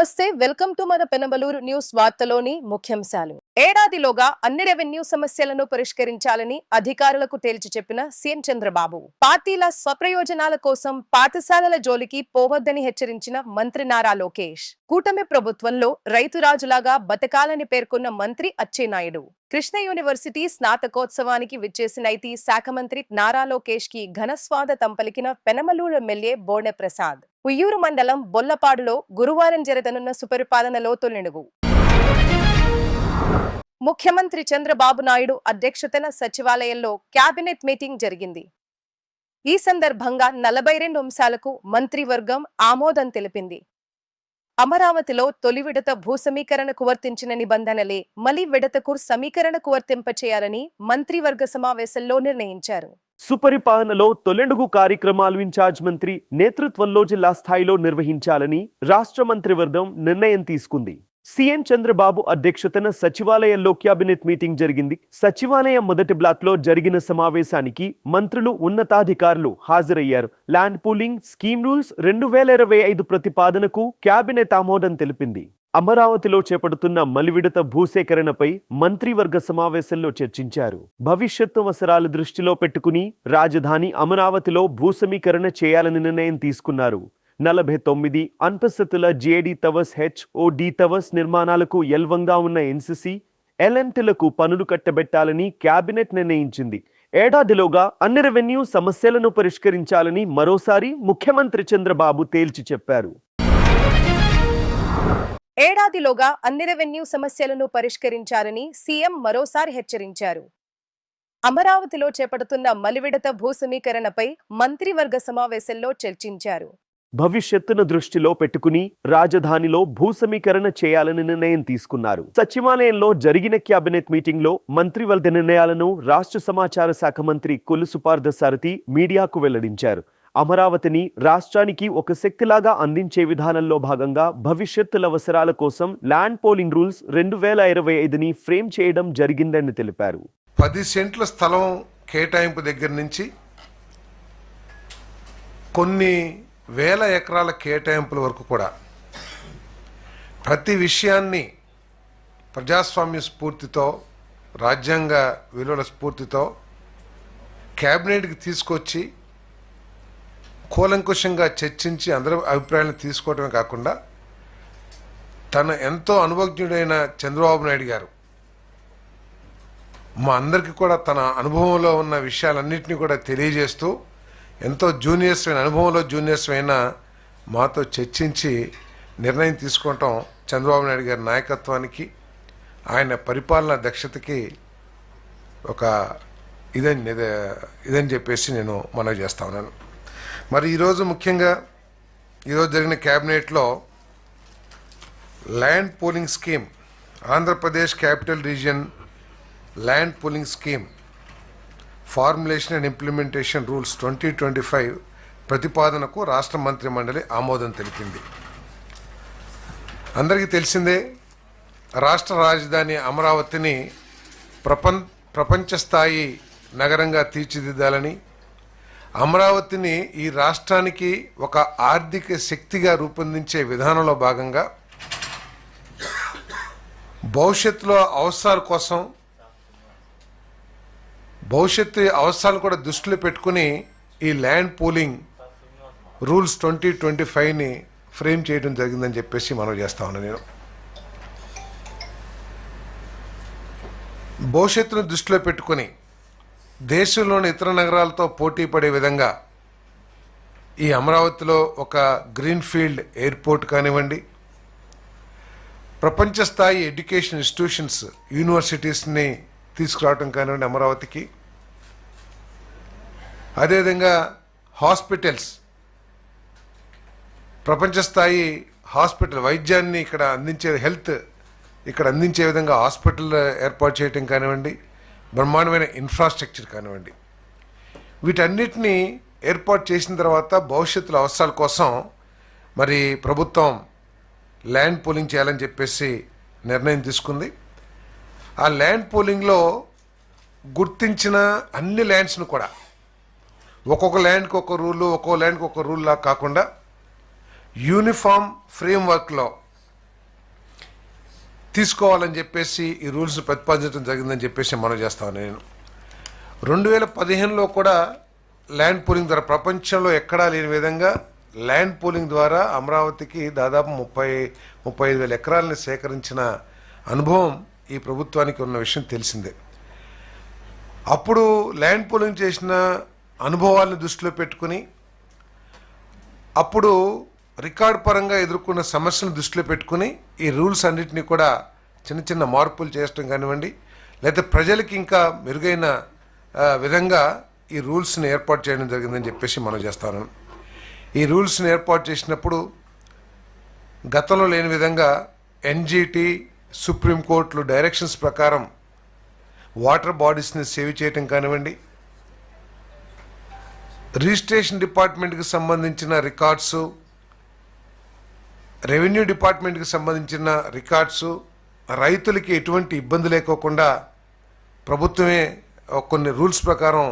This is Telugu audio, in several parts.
నమస్తే, వెల్కమ్ టు మన పెనమలూరు న్యూస్ వార్తలోని ముఖ్యాంశాలు. ఏడాదిలోగా అన్ని రెవెన్యూ సమస్యలను పరిష్కరించాలని అధికారులకు తేల్చి చెప్పిన సీఎం చంద్రబాబు, పార్టీల స్వప్రయోజనాల కోసం పాఠశాలల జోలికి పోవద్దని హెచ్చరించిన మంత్రి నారా లోకేష్, కూటమి ప్రభుత్వంలో రైతురాజులాగా బతకాలని పేర్కొన్న మంత్రి అచ్చెన్నాయుడు, కృష్ణ యూనివర్సిటీ స్నాతకోత్సవానికి విచ్చేసిన ఐటీ శాఖ మంత్రి నారా లోకేష్ కి ఘన స్వాగతం పలికిన పెనమలూరు ఎమ్మెల్యే బోనె ప్రసాద్, ఉయ్యూరు మండలం బొల్లపాడులో గురువారం జరగనున్న సుపరిపాలనలో తొలిడుగు. ముఖ్యమంత్రి చంద్రబాబు నాయుడు అధ్యక్షతన సచివాలయంలో కేబినెట్ మీటింగ్ జరిగింది. ఈ సందర్భంగా 42 అంశాలకు మంత్రివర్గం ఆమోదం తెలిపింది. అమరావతిలో తొలి విడత భూ సమీకరణకు వర్తించిన నిబంధనలే మలి విడతకు సమీకరణకు వర్తింపచేయాలని మంత్రివర్గ సమావేశంలో నిర్ణయించారు. సుపరిపాలనలో తొలెండుగు కార్యక్రమాలు ఇన్ఛార్జ్ మంత్రి నేతృత్వంలో జిల్లా స్థాయిలో నిర్వహించాలని రాష్ట్ర మంత్రివర్గం నిర్ణయం తీసుకుంది. సీఎం చంద్రబాబు అధ్యక్షతన సచివాలయంలో కేబినెట్ మీటింగ్ జరిగింది. సచివాలయం మొదటి బ్లాక్ లో జరిగిన సమావేశానికి మంత్రులు, ఉన్నతాధికారులు హాజరయ్యారు. ల్యాండ్ పూలింగ్ స్కీమ్ రూల్స్ 2025 ప్రతిపాదనకు కేబినెట్ ఆమోదం తెలిపింది. అమరావతిలో చేపడుతున్న మలివిడత భూసేకరణపై మంత్రివర్గ సమావేశంలో చర్చించారు. భవిష్యత్తు అవసరాలు దృష్టిలో పెట్టుకుని రాజధాని అమరావతిలో భూసమీకరణ చేయాలని నిర్ణయం తీసుకున్నారు. 49 అంతస్తుల జేడీ టవర్స్, హెచ్ఓడి టవర్స్ నిర్మాణాలకు ఎల్వంగా ఉన్న ఎన్సీసీ, ఎల్ఎంటీలకు పనులు కట్టబెట్టాలని కేబినెట్ నిర్ణయించింది. ఏడాదిలోగా అన్ని రెవెన్యూ సమస్యలను పరిష్కరించాలని మరోసారి ముఖ్యమంత్రి చంద్రబాబు తేల్చి చెప్పారు. ఏడాదిలోగా అన్ని రెవెన్యూ సమస్యలను పరిష్కరించాలని సీఎం మరోసారి హెచ్చరించారు. అమరావతిలో చేపడుతున్న మలివిడత భూ సమీకరణపై మంత్రివర్గ సమావేశంలో చర్చించారు. భవిష్యత్తును దృష్టిలో పెట్టుకుని రాజధానిలో భూ సమీకరణ చేయాలని నిర్ణయం తీసుకున్నారు. సచివాలయంలో జరిగిన కేబినెట్ మీటింగ్ లో మంత్రివర్గ నిర్ణయాలను రాష్ట్ర సమాచార శాఖ మంత్రి కొలుసు పార్థసారథి మీడియాకు వెల్లడించారు. అమరావతిని రాష్ట్రానికి ఒక శక్తిలాగా అందించే విధానంలో భాగంగా భవిష్యత్తుల అవసరాల కోసం ల్యాండ్ పోలింగ్ రూల్స్ 2025ని ఫ్రేమ్ చేయడం జరిగిందని తెలిపారు. 10 సెంట్ల స్థలం కేటాయింపు దగ్గర నుంచి కొన్ని వేల ఎకరాల కేటాయింపుల వరకు కూడా ప్రతి విషయాన్ని ప్రజాస్వామ్య స్ఫూర్తితో, రాజ్యాంగ విలువల స్ఫూర్తితో కేబినెట్కి తీసుకొచ్చి కూలంకుషంగా చర్చించి అందరి అభిప్రాయాలను తీసుకోవడమే కాకుండా తన ఎంతో అనుభవజ్ఞుడైన చంద్రబాబు నాయుడు గారు మా అందరికీ కూడా తన అనుభవంలో ఉన్న విషయాలన్నింటినీ కూడా తెలియజేస్తూ ఎంతో జూనియర్స్ అయిన అనుభవంలో జూనియర్స్ అయిన మాతో చర్చించి నిర్ణయం తీసుకోవటం చంద్రబాబు నాయుడు గారి నాయకత్వానికి, ఆయన పరిపాలనా దక్షతకి ఒక ఇదని చెప్పేసి నేను మనవి చేస్తా ఉన్నాను. మరి ఈరోజు ముఖ్యంగా ఈరోజు జరిగిన క్యాబినెట్లో land pooling scheme, Andhra Pradesh capital region land pooling scheme formulation and implementation rules 2025 ప్రతిపాదనకు రాష్ట్ర మంత్రి మండలి ఆమోదం తెలిపింది. అందరికీ తెలిసిందే, రాష్ట్ర రాజధాని అమరావతిని ప్రపంచ స్థాయి నగరంగా తీర్చిదిద్దాలని, అమరావతిని ఈ రాష్ట్రానికి ఒక ఆర్థిక శక్తిగా రూపొందించే విధానంలో భాగంగా భవిష్యత్తులో అవసరాల కోసం, భవిష్యత్తు అవసరాలు కూడా దృష్టిలో పెట్టుకుని ఈ ల్యాండ్ పూలింగ్ రూల్స్ 2025ని ఫ్రేమ్ చేయడం జరిగిందని చెప్పేసి మనం చేస్తా ఉన్నాను. నేను భవిష్యత్తును దృష్టిలో పెట్టుకుని దేశంలోని ఇతర నగరాలతో పోటీ పడే విధంగా ఈ అమరావతిలో ఒక గ్రీన్ఫీల్డ్ ఎయిర్పోర్ట్ కానివ్వండి, ప్రపంచ స్థాయి ఎడ్యుకేషన్ ఇన్స్టిట్యూషన్స్, యూనివర్సిటీస్ని తీసుకురావడం కానివ్వండి అమరావతికి, అదేవిధంగా హాస్పిటల్స్, ప్రపంచ స్థాయి హాస్పిటల్ వైద్యాన్ని ఇక్కడ అందించే విధంగా హాస్పిటల్ ఏర్పాటు చేయటం కానివ్వండి, బ్రహ్మాండమైన ఇన్ఫ్రాస్ట్రక్చర్ కానివ్వండి, వీటన్నిటినీ ఏర్పాటు చేసిన తర్వాత భవిష్యత్తులో అవసరాల కోసం మరి ప్రభుత్వం ల్యాండ్ పూలింగ్ చేయాలని చెప్పేసి నిర్ణయం తీసుకుంది. ఆ ల్యాండ్ పూలింగ్లో గుర్తించిన అన్ని ల్యాండ్స్ను కూడా ఒక్కొక్క ల్యాండ్కి ఒక రూలు, ఒక్కొక్క ల్యాండ్కి ఒక రూల్లా కాకుండా యూనిఫామ్ ఫ్రేమ్వర్క్లో తీసుకోవాలని చెప్పేసి ఈ రూల్స్ ప్రతిపాదించడం జరిగిందని చెప్పేసి మనం చేస్తాను. నేను 2015లో కూడా ల్యాండ్ పూలింగ్ ద్వారా ప్రపంచంలో ఎక్కడా లేని విధంగా ల్యాండ్ పూలింగ్ ద్వారా అమరావతికి దాదాపు 35,000 ఎకరాలని సేకరించిన అనుభవం ఈ ప్రభుత్వానికి ఉన్న విషయం తెలిసిందే. అప్పుడు ల్యాండ్ పూలింగ్ చేసిన అనుభవాలను దృష్టిలో పెట్టుకుని అప్పుడు రికార్డ్ పరంగా ఎదుర్కొన్న సమస్యలను దృష్టిలో పెట్టుకుని ఈ రూల్స్ అన్నింటినీ కూడా చిన్న చిన్న మార్పులు చేయడం కానివ్వండి, లేకపోతే ప్రజలకి ఇంకా మెరుగైన విధంగా ఈ రూల్స్ని ఏర్పాటు చేయడం జరిగిందని చెప్పేసి మనం చేస్తాను. ఈ రూల్స్ని ఏర్పాటు చేసినప్పుడు గతంలో లేని విధంగా ఎన్జిటి, సుప్రీంకోర్టులు డైరెక్షన్స్ ప్రకారం వాటర్ బాడీస్ని సేవ్ చేయటం కానివ్వండి, రిజిస్ట్రేషన్ డిపార్ట్మెంట్కి సంబంధించిన రికార్డ్సు, రెవెన్యూ డిపార్ట్మెంట్కి సంబంధించిన రికార్డ్సు, రైతులకి ఎటువంటి ఇబ్బంది లేకోకుండా ప్రభుత్వమే కొన్ని రూల్స్ ప్రకారం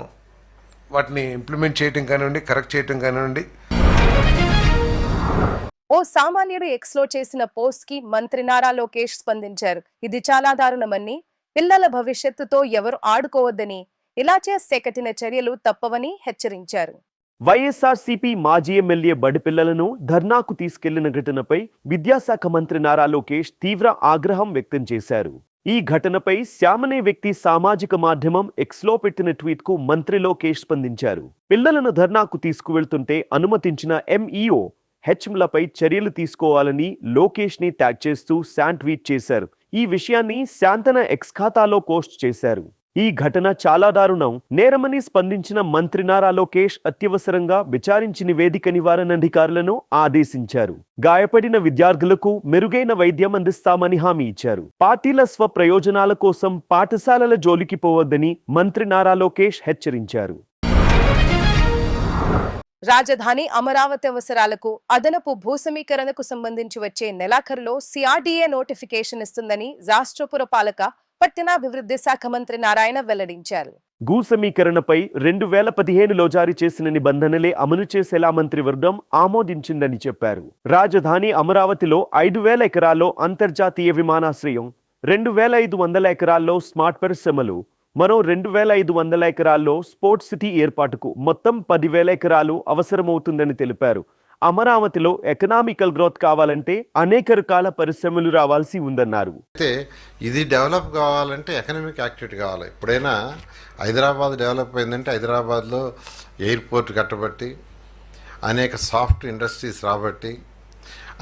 వాటిని ఇంప్లిమెంట్ చేయటం కానివ్వండి, కరెక్ట్ చేయటం కానివ్వండి. ఓ సామాన్యుడు ఎక్స్ లో చేసిన పోస్ట్ కి మంత్రి నారా లోకేష్ స్పందించారు. ఇది చాలా దారుణమని, పిల్లల భవిష్యత్తుతో ఎవరు ఆడుకోవద్దని, ఇలా చేస్తే కఠిన చర్యలు తప్పవని హెచ్చరించారు. వైఎస్ఆర్సీపీ మాజీ ఎమ్మెల్యే బడిపిల్లలను ధర్నాకు తీసుకెళ్లిన ఘటనపై విద్యాశాఖ మంత్రి నారా లోకేష్ తీవ్ర ఆగ్రహం వ్యక్తం చేశారు. ఈ ఘటనపై శ్యామనే వ్యక్తి సామాజిక మాధ్యమం ఎక్స్లో పెట్టిన ట్వీట్ కు మంత్రి లోకేష్ స్పందించారు. పిల్లలను ధర్నాకు తీసుకువెళ్తుంటే అనుమతించిన ఎంఈఓ హెచ్ఎంలపై చర్యలు తీసుకోవాలని లోకేష్ ని ట్యాగ్ చేస్తూ ట్వీట్ చేశారు. ఈ విషయాన్ని శాంతన ఎక్స్ ఖాతాలో పోస్ట్ చేశారు. ఈ ఘటన చాలా దారుణం, నేరమని స్పందించిన మంత్రి నారా లోకేష్ అత్యవసరంగా విచారించి నివేదిక నివారణాధికారులను ఆదేశించారు. గాయపడిన విద్యార్థులకు మెరుగైన వైద్యం అందిస్తామని హామీ ఇచ్చారు. పార్టీల స్వప్రయోజనాల కోసం పాఠశాలల జోలికి పోవద్దని మంత్రి నారా లోకేష్ హెచ్చరించారు. రాజధాని అమరావతి అవసరాలకు అదనపు భూసమీకరణకు సంబంధించి వచ్చే నెలాఖరులో సిఆర్డీఏ నోటిఫికేషన్ ఇస్తుందని రాష్ట్ర పురపాలక పట్టణాభివృద్ధి శాఖ మంత్రి నారాయణ వెల్లడించారు. భూసమీకరణపై 2015లో జారీ చేసిన నిబంధనలే అమలు చేసేలా మంత్రివర్గం ఆమోదించిందని చెప్పారు. రాజధాని అమరావతిలో 5,000 ఎకరాల్లో అంతర్జాతీయ విమానాశ్రయం, 2,500 ఎకరాల్లో స్మార్ట్ పరిశ్రమలు, మరో 2,500 ఎకరాల్లో స్పోర్ట్స్ సిటీ ఏర్పాటుకు మొత్తం 10,000 ఎకరాలు అవసరమవుతుందని తెలిపారు. అమరావతిలో ఎకనామికల్ గ్రోత్ కావాలంటే అనేక రకాల పరిశ్రమలు రావాల్సి ఉందన్నారు. అయితే ఇది డెవలప్ కావాలంటే ఎకనామిక్ యాక్టివిటీ కావాలి. ఎప్పుడైనా హైదరాబాద్ డెవలప్ అయిందంటే హైదరాబాద్లో ఎయిర్పోర్ట్ కట్టబట్టి, అనేక సాఫ్ట్ ఇండస్ట్రీస్ రాబట్టి,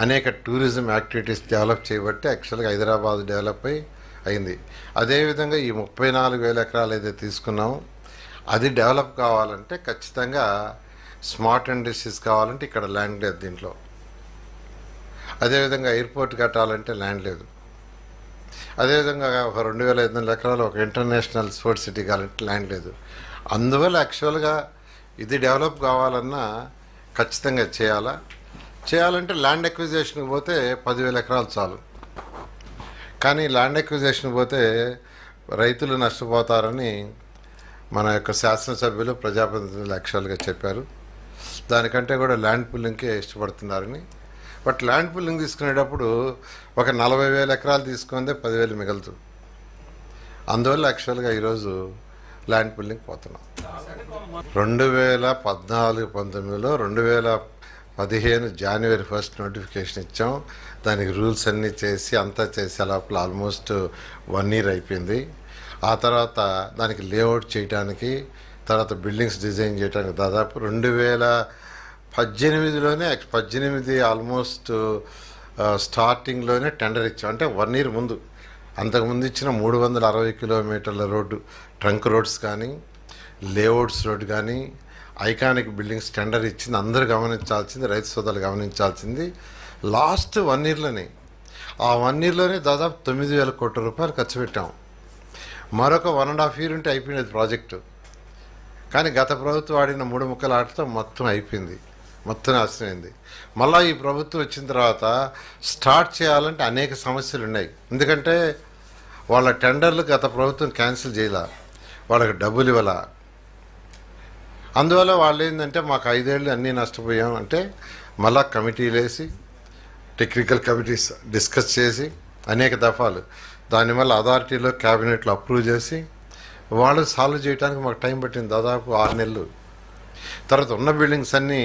అనేక టూరిజం యాక్టివిటీస్ డెవలప్ చేయబట్టి యాక్చువల్గా హైదరాబాద్ డెవలప్ అయింది. అదేవిధంగా ఈ 34,000 ఎకరాలు ఏదైతే తీసుకున్నామో అది డెవలప్ కావాలంటే ఖచ్చితంగా స్మార్ట్ ఇండస్ట్రీస్ కావాలంటే ఇక్కడ ల్యాండ్ లేదు దీంట్లో. అదేవిధంగా ఎయిర్పోర్ట్ కట్టాలంటే ల్యాండ్ లేదు. అదేవిధంగా ఒక 2,500 ఎకరాలు ఒక ఇంటర్నేషనల్ స్పోర్ట్స్ సిటీ కావాలంటే ల్యాండ్ లేదు. అందువల్ల యాక్చువల్గా ఇది డెవలప్ కావాలన్నా ఖచ్చితంగా చేయాలంటే ల్యాండ్ ఎక్విజిషన్కి పోతే 10,000 ఎకరాలు చాలు. కానీ ల్యాండ్ ఎక్విజిషన్ పోతే రైతులు నష్టపోతారని మన యొక్క శాసనసభ్యులు ప్రజాప్రతినిధులు యాక్చువల్గా చెప్పారు. దానికంటే కూడా ల్యాండ్ పుల్లింగ్కే ఇష్టపడుతున్నారని. బట్ ల్యాండ్ పుల్లింగ్ తీసుకునేటప్పుడు ఒక 40,000 ఎకరాలు తీసుకుంటే 10,000 మిగులుతుంది. అందువల్ల యాక్చువల్గా ఈరోజు ల్యాండ్ పుల్లింగ్ పోతున్నాం. 2014-19లో 2015 జనవరి 1 నోటిఫికేషన్ ఇచ్చాం. దానికి రూల్స్ అన్నీ చేసి అంతా చేసే లోపల ఆల్మోస్ట్ 1 year అయిపోయింది. ఆ తర్వాత దానికి లేఅవుట్ చేయడానికి, తర్వాత బిల్డింగ్స్ డిజైన్ చేయడానికి దాదాపు 2018లోనే 18 ఆల్మోస్ట్ స్టార్టింగ్లోనే టెండర్ ఇచ్చాం. అంటే 1 year ముందు. అంతకుముందు ఇచ్చిన 360 కిలోమీటర్ల రోడ్డు, ట్రంక్ రోడ్స్ కానీ, లేఅవుట్స్ రోడ్ కానీ, ఐకానిక్ బిల్డింగ్స్ టెండర్ ఇచ్చింది. అందరూ గమనించాల్సింది, రైతు సోదరులు గమనించాల్సింది. లాస్ట్ 1 yearలోనే, ఆ 1 yearలోనే దాదాపు 9,000 కోట్ల రూపాయలు ఖర్చు పెట్టాం. మరొక 1.5 year ఉంటే అయిపోయినది ప్రాజెక్టు. కానీ గత ప్రభుత్వం ఆడిన 3 ముక్కల ఆటతో మొత్తం అయిపోయింది, మొత్తం నాశనమైంది. మళ్ళీ ఈ ప్రభుత్వం వచ్చిన తర్వాత స్టార్ట్ చేయాలంటే అనేక సమస్యలు ఉన్నాయి. ఎందుకంటే వాళ్ళ టెండర్లు గత ప్రభుత్వం క్యాన్సిల్ చేయాల, వాళ్ళకి డబ్బులు ఇవ్వాల. అందువల్ల వాళ్ళు ఏంటంటే మాకు 5 ఏళ్ళు అన్నీ నష్టపోయాం అంటే మళ్ళా కమిటీలు వేసి, టెక్నికల్ కమిటీస్ డిస్కస్ చేసి అనేక దఫాలు. దానివల్ల అథారిటీలో క్యాబినెట్లో అప్రూవ్ చేసి వాళ్ళు సాల్వ్ చేయడానికి మాకు టైం పట్టింది, దాదాపు 6 నెలలు. తర్వాత ఉన్న బిల్డింగ్స్ అన్నీ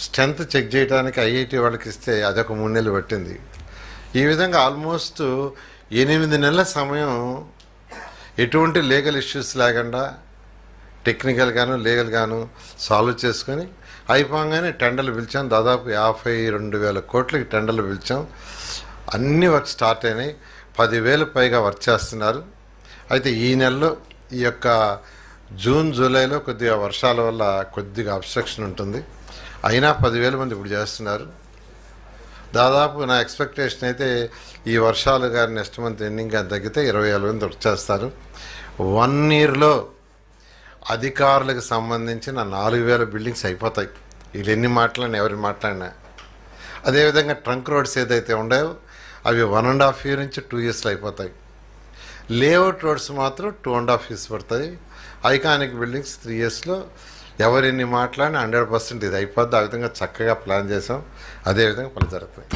స్ట్రెంత్ చెక్ చేయడానికి ఐఐటి వాళ్ళకి ఇస్తే అదొక 3 నెలలు పట్టింది. ఈ విధంగా ఆల్మోస్ట్ 8 నెలల సమయం ఎటువంటి లీగల్ ఇష్యూస్ లేకుండా టెక్నికల్గాను లీగల్గాను సాల్వ్ చేసుకొని అయిపోగానే టెండర్లు పిలిచాం. దాదాపు 52,000 కోట్లకి టెండర్లు పిలిచాం. అన్ని వర్క్ స్టార్ట్ అయినాయి. 10,000 పైగా వర్క్ చేస్తున్నారు. అయితే ఈ నెలలో ఈ యొక్క జూన్ జూలైలో కొద్దిగా వర్షాల వల్ల కొద్దిగా అబ్స్ట్రక్షన్ ఉంటుంది. అయినా 10,000 మంది ఇప్పుడు చేస్తున్నారు. దాదాపు నా ఎక్స్పెక్టేషన్ అయితే ఈ వర్షాలు కానీ నెక్స్ట్ మంత్ ఎండింగ్ కానీ తగ్గితే 20,000 మంది వర్క్ చేస్తారు. 1 ఇయర్లో అధికారులకు సంబంధించిన 4,000 బిల్డింగ్స్ అయిపోతాయి. వీళ్ళు ఎన్ని మాట్లాడినా ఎవరి మాట్లాడినా. అదేవిధంగా ట్రంక్ రోడ్స్ ఏదైతే ఉన్నాయో అవి 1.5 year నుంచి 2 yearsలో అయిపోతాయి. లేఅవుట్ రోడ్స్ మాత్రం 2.5 years పడతాయి. ఐకానిక్ బిల్డింగ్స్ 3 yearsలో ఎవరెన్ని మాట్లాడినా 100% ఇది అయిపోద్ది. ఆ విధంగా చక్కగా ప్లాన్ చేసాం. అదేవిధంగా పనులు జరుగుతాయి.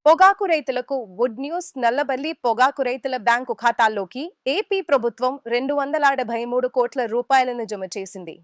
పొగాకు రైతులకు గుడ్ న్యూస్. నల్లబల్లి పొగాకు రైతుల బ్యాంకు ఖాతాల్లోకి ఏపీ ప్రభుత్వం 273 కోట్ల రూపాయలను జమ చేసింది.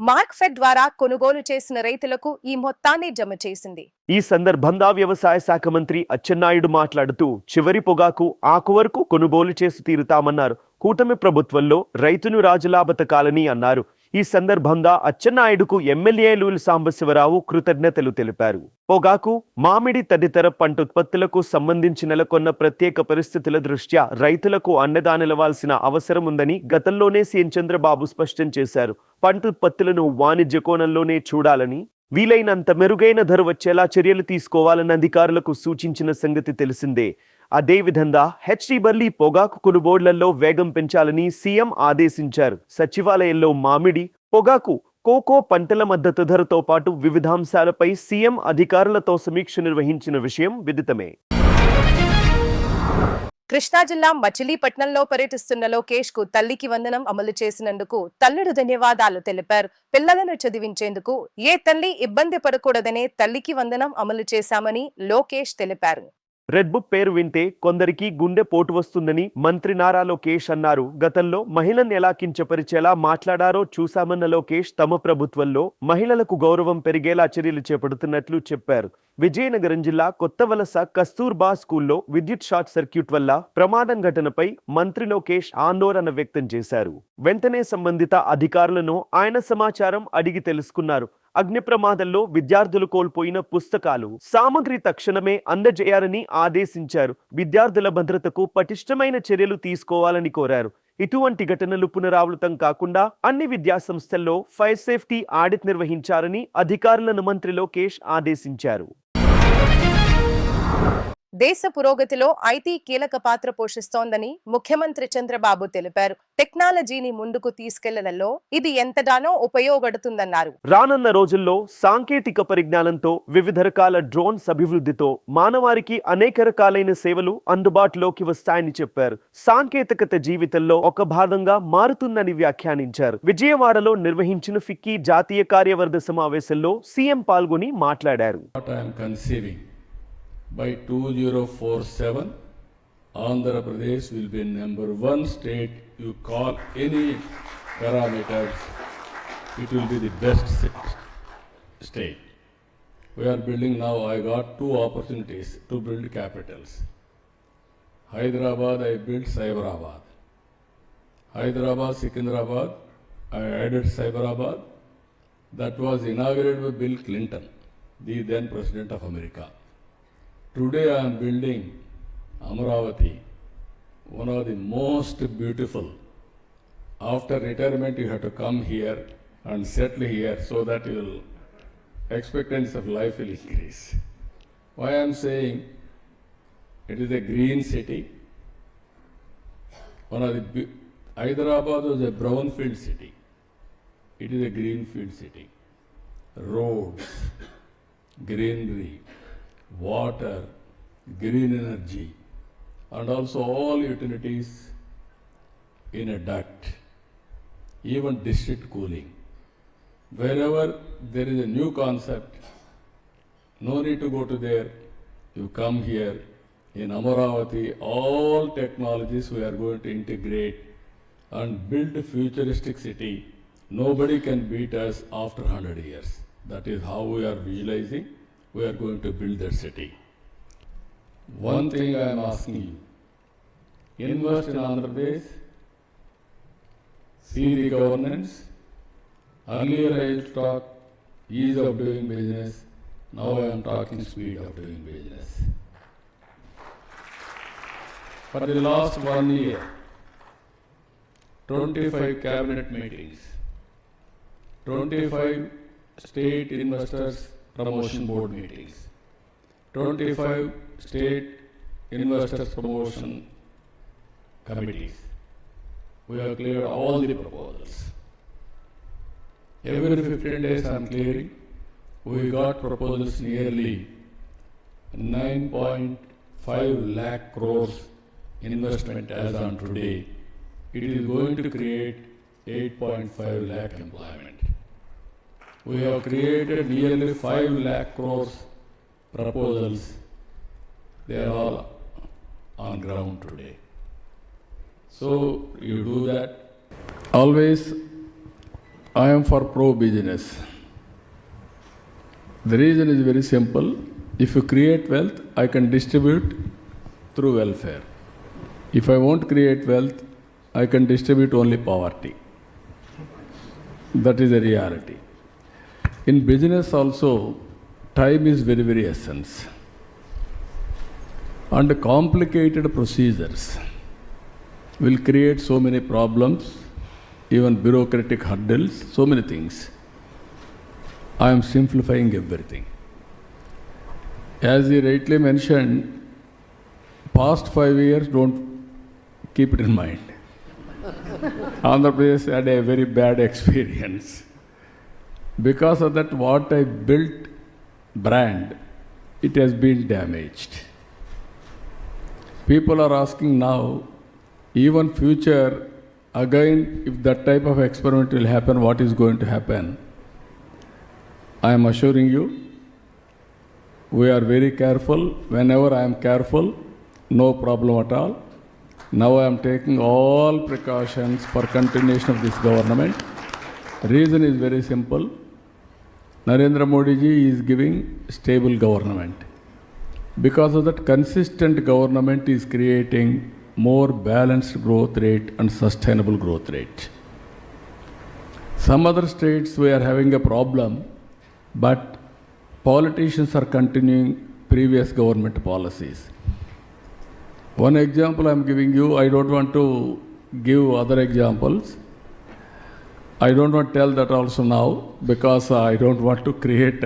మార్క్ఫెడ్ ద్వారా కొనుగోలు చేసిన రైతులకు ఈ మొత్తాన్ని జమ చేసింది. ఈ సందర్భంగా వ్యవసాయ శాఖ మంత్రి అచ్చెన్నాయుడు మాట్లాడుతూ చివరి పొగాకు ఆకు వరకు కొనుగోలు చేసి తీరుతామన్నారు. కూటమి ప్రభుత్వంలో రైతును రాజులా బతకాలని అన్నారు. ఈ సందర్భంగా అచ్చెన్నాయుడుకు ఎమ్మెల్యే లూలి సాంబశివరావు కృతజ్ఞతలు తెలిపారు. పొగాకు, మామిడి తదితర పంటోత్పత్తులకు సంబంధించి నెలకొన్న ప్రత్యేక పరిస్థితుల దృష్ట్యా రైతులకు అండగా నిలవాల్సిన అవసరం ఉందని గతంలోనే సీఎం చంద్రబాబు స్పష్టం చేశారు. పంటోత్పత్తులను వాణిజ్య కోణంలోనే చూడాలని, వీలైనంత మెరుగైన ధర వచ్చేలా చర్యలు తీసుకోవాలని అధికారులకు సూచించిన సంగతి తెలిసిందే. అదేవిధంగా హెచ్డీబర్లీ పొగాకు కొనుగోళ్లలో వేగం పెంచాలని సీఎం ఆదేశించారు. సచివాలయంలో మామిడి, పొగాకు, కోకో పంటల మద్దతు ధరతో పాటు వివిధ అంశాలపై సీఎం అధికారులతో సమీక్ష నిర్వహించిన విషయం విదితమే. కృష్ణా జిల్లా మచిలీపట్నంలో పర్యటిస్తున్న లోకేష్ కు తల్లికి వందనం అమలు చేసినందుకు తల్లుడు ధన్యవాదాలు తెలిపారు. పిల్లలను చదివించేందుకు ఏ తల్లి ఇబ్బంది పడకూడదనే తల్లికి వందనం అమలు చేశామని లోకేష్ తెలిపారు. రెడ్ బుక్ పేరు వింటే కొందరికి గుండె పోటు వస్తుందని మంత్రి నారా లోకేష్ అన్నారు. గతంలో మహిళను ఎలా కించపరిచేలా మాట్లాడారో చూశామన్న లోకేష్ తమ ప్రభుత్వంలో మహిళలకు గౌరవం పెరిగేలా చర్యలు చేపడుతున్నట్లు చెప్పారు. విజయనగరం జిల్లా కొత్తవలస కస్తూర్బా స్కూల్లో విద్యుత్ షార్ట్ సర్క్యూట్ వల్ల ప్రమాదం ఘటనపై మంత్రి లోకేష్ ఆందోళన వ్యక్తం చేశారు. వెంటనే సంబంధిత అధికారులను ఆయన సమాచారం అడిగి తెలుసుకున్నారు. అగ్ని ప్రమాదంలో విద్యార్థులు కోల్పోయిన పుస్తకాలు, సామగ్రి తక్షణమే అందజేయాలని ఆదేశించారు. విద్యార్థుల భద్రతకు పటిష్టమైన చర్యలు తీసుకోవాలని కోరారు. ఇటువంటి ఘటనలు పునరావృతం కాకుండా అన్ని విద్యా సంస్థల్లో ఫైర్ సేఫ్టీ ఆడిట్ నిర్వహించాలని అధికారులను మంత్రి లోకేష్ ఆదేశించారు. దేశ పురోగతిలో ఐటీ కీలక పాత్ర పోషిస్తోందని ముఖ్యమంత్రి చంద్రబాబు తెలిపారు. టెక్నాలజీని ముందుకు తీసుకెళ్లడంలో ఇది ఎంతగానో ఉపయోగపడుతుందన్నారు. రానున్న రోజుల్లో సాంకేతిక పరిజ్ఞానంతో వివిధ రకాల డ్రోన్స్ అభివృద్ధితో మానవారికి అనేక రకాలైన సేవలు అందుబాటులోకి వస్తాయని చెప్పారు. సాంకేతికత జీవితంలో ఒక భాగంగా మారుతుందని వ్యాఖ్యానించారు. విజయవాడలో నిర్వహించిన ఫిక్కీ జాతీయ కార్యవర్గ సమావేశంలో సీఎం పాల్గొని మాట్లాడారు. By 2047, Andhra Pradesh will be number 1 state. You call any parameters, it will be the best state. We are building now, I got 2 opportunities to build capitals. Hyderabad, I built Cyberabad. Hyderabad, Secunderabad, I added Cyberabad. That was inaugurated by Bill Clinton, the then President of America. Today I am building Amaravati, one of the most beautiful. After retirement you have to come here and settle here so that your expectancy of life will increase. Why I am saying it is a green city. One of the Hyderabad was a brownfield city. It is a greenfield city. Roads, greenery, water, green energy, and also all utilities in a duct, even district cooling. Wherever there is a new concept, no need to go to there. you come here in Amaravati, all technologies we are going to integrate and build a futuristic city. Nobody can beat us after 100 years. That is how we are visualizing. We are going to build that city. One thing I am asking you, invest in Andhra Pradesh, see the governance. Earlier I used to talk ease of doing business, now I am talking speed of doing business. For the last 1 year, 25 cabinet meetings, 25 state investors promotion board meetings, 25 state investors promotion committees. We have cleared all the proposals. Every 15 days I am clearing. We got proposals nearly 9.5 lakh crores investment as on today. It is going to create 8.5 lakh employment. We have created nearly 5 lakh crores proposals. They are all on ground today. So you do that. Always I am for pro-business. The reason is very simple. If you create wealth, I can distribute through welfare. If I won't create wealth, I can distribute only poverty. That is a reality. In business also, time is very, very essence. And complicated procedures will create so many problems, even bureaucratic hurdles, so many things. I am simplifying everything. As he rightly mentioned, past 5 years, don't keep it in mind. Andhra Pradesh had a very bad experience. Because of that, what I built brand, it has been damaged. People are asking now, even future, again, if that type of experiment will happen, what is going to happen? I am assuring you, we are very careful. Whenever I am careful, no problem at all. Now I am taking all precautions for continuation of this government. Reason is very simple. Narendra Modi ji is giving stable government. Because of that, consistent government is creating more balanced growth rate and sustainable growth rate. Some other states we are having a problem, but politicians are continuing previous government policies. One example I am giving you, I don't want to give other examples. I don't want to tell that also now because I don't want to create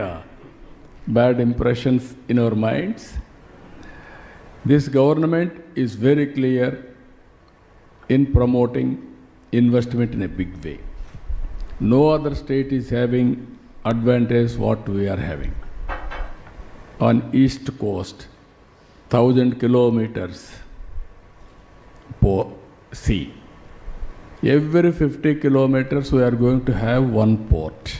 bad impressions in our minds. This government is very clear in promoting investment in a big way. No other state is having advantage what we are having. On east coast, 1,000 kilometers sea. Every 50 kilometers we are going to have one port.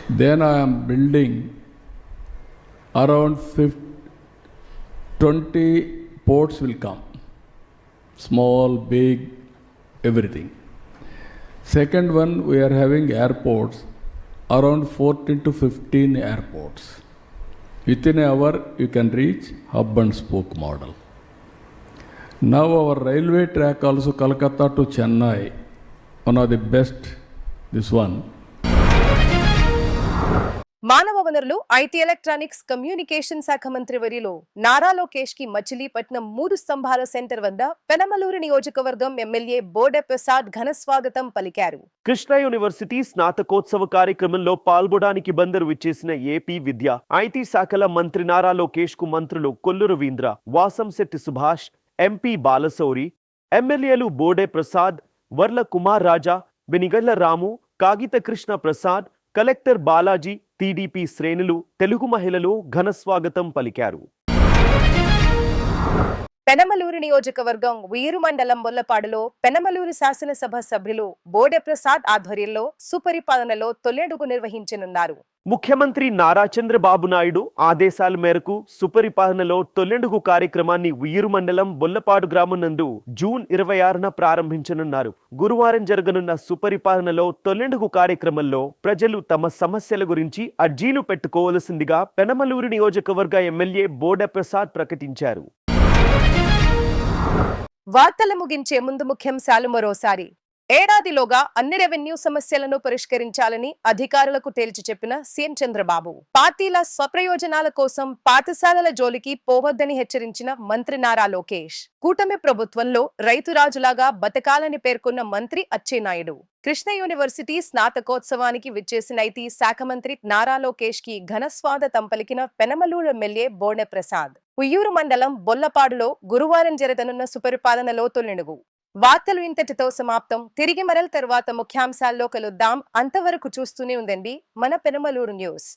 Then I am building around 20 ports will come. Small, big, everything. Second one, we are having airports, around 14 to 15 airports. Within an hour, you can reach hub and spoke model. Now our railway track also Kolkata to Chennai, one of the best, this one. మానవ వనరులు ఐటీ ఎలక్ట్రానిక్స్ కమ్యూనికేషన్ శాఖ మంత్రి వర్యులు నారా లోకేష్ కి మచిలీపట్నం 3 స్తంభాల సెంటర్ వద్ద పెనమలూరు నియోజకవర్గం ఎమ్మెల్యే బోడే ప్రసాద్ ఘన స్వాగతం పలికారు. కృష్ణా యూనివర్సిటీ స్నాతకోత్సవ కార్యక్రమంలో పాల్గొనడానికి బందరు విచ్చేసిన ఏపీ విద్య, ఐటీ శాఖల మంత్రి నారా లోకేష్ కు మంత్రులు కొల్లు రవీంద్ర, వాసంశెట్టి సుభాష్, ఎంపీ బాలశౌరి, ఎమ్మెల్యేలు బోడే ప్రసాద్, వర్ల కుమార్ రాజా, బెనిగళ్ల రాము, కాగిత కృష్ణ ప్రసాద్, కలెక్టర్ బాలాజీ, టీడీపీ శ్రేణులు, తెలుగు మహిళలు ఘన స్వాగతం పలికారు. పెనమలూరు నియోజకవర్గం ఉయ్యూరు మండలం బొల్లపాడులో పెనమలూరు శాసనసభ సభ్యులు బోడె ప్రసాద్ ఆధ్వర్యంలో సుపరిపాలనలో తొలెడుగు నిర్వహించనున్నారు. ముఖ్యమంత్రి నారా చంద్రబాబు నాయుడు ఆదేశాల మేరకు సుపరిపాలనలో తొలెండుగు కార్యక్రమాన్ని ఉయ్యూరు మండలం బొల్లపాడు గ్రామం నందు జూన్ 26న ప్రారంభించనున్నారు. గురువారం జరగనున్న సుపరిపాలనలో తొలెండుగు కార్యక్రమంలో ప్రజలు తమ సమస్యల గురించి అర్జీలు పెట్టుకోవలసిందిగా పెనమలూరు నియోజకవర్గ ఎమ్మెల్యే బోడె ప్రసాద్ ప్రకటించారు. వార్తలు ముగించే ముందు ముఖ్యాంశాలు మరోసారి. ఏడాదిలోగా అన్ని రెవెన్యూ సమస్యలను పరిష్కరించాలని అధికారులకు తేల్చి చెప్పిన సీఎం చంద్రబాబు. పార్టీల స్వప్రయోజనాల కోసం పాఠశాలల జోలికి పోవద్దని హెచ్చరించిన మంత్రి నారా లోకేష్. కూటమి ప్రభుత్వంలో రైతురాజులాగా బతకాలని పేర్కొన్న మంత్రి అచ్చెన్నాయుడు. కృష్ణ యూనివర్సిటీ స్నాతకోత్సవానికి విచ్చేసిన ఐటీ శాఖ మంత్రి నారా లోకేష్ కి ఘన స్వాగతం పలికిన పెనమలూరు ఎమ్మెల్యే బోడె ప్రసాద్. ఉయ్యూరు మండలం బొల్లపాడులో గురువారం జరగనున్న సుపరిపాలనలో తొలెడుగు. వార్తలు ఇంతటితో సమాప్తం. తిరిగి మరల తరువాత ముఖ్యాంశాల్లో కలుద్దాం. అంతవరకు చూస్తూనే ఉండండి మన పెనమలూరు న్యూస్.